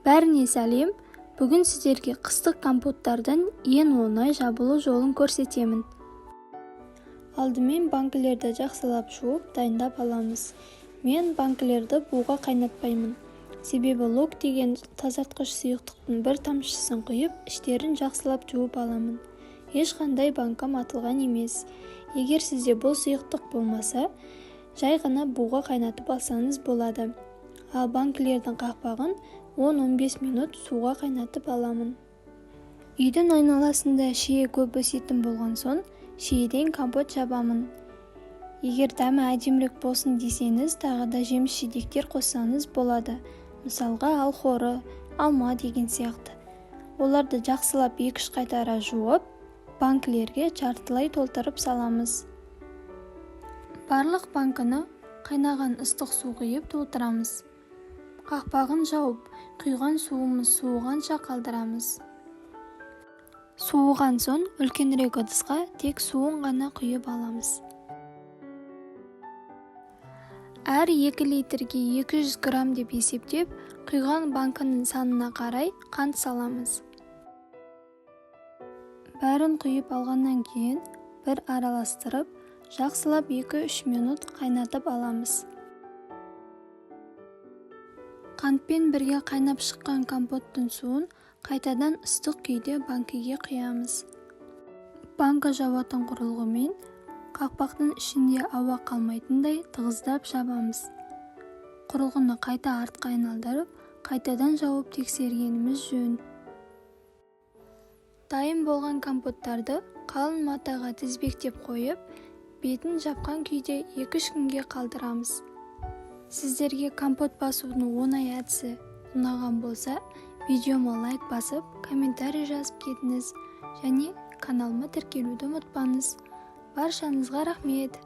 Бәріне сәлем. Бүгін сіздерге қыстық компоттардың ең оңай жабылу жолын көрсетемін. Алдымен банкілерді жақсылап жуып, дайындап аламыз. Мен банкілерді буға қайнатпаймын. Себебі лок деген тазартқыш сұйықтықтың бір тамшысын құйып, іштерін жақсылап жуып аламын. Ешқандай банкам атылған емес. Егер сізде бұл сұйықтық болмаса, жай ғана буға қайнатып алсаңыз болады. Ал банкілердің қақпағын 10-15 минут суға қайнатып аламын. Үйдің айналасында шие көп өсетін болған соң, шиеден компот жабамын. Егер дәмі әдемірек болсын десеңіз, тағы да жеміс-жидектер қоссаңыз болады. Мысалға алхоры, алма деген сияқты. Оларды жақсылап 2-3 қайтара жуып, банкілерге жартылай толтырып саламыз. Барлық банкіні қайнаған ыстық су құйып толтырамыз. Қақпағын жауып, құйған суымыз суығанша қалдырамыз. Суыған соң үлкенірек ыдысқа тек суын ғана құйып аламыз. Әр 2 литрге 200 грамм деп есептеп, құйған банкының санына қарай қант саламыз. Бәрін құйып алғаннан кейін бір араластырып, жақсылап 2-3 минут қайнатып аламыз. Қантпен бірге қайнап шыққан компоттың суын қайтадан ыстық күйде банкіге құямыз. Банкі жауатын құрылғымен қақпақтың ішінде ауа қалмайтындай тығыздап жабамыз. Құрылғыны қайта артқа айналдырып, қайтадан жауып тексергеніміз жөн. Дайын болған компоттарды қалың матаға тізбектеп қойып, бетін жапқан күйде 2-3 күнге қалдырамыз. Сіздерге компот басудың оңай әдісі ұнаған болса, видеома лайк басып, комментарий жазып кетіңіз және каналыма тіркелуді ұмытпаңыз. Баршаңызға рахмет.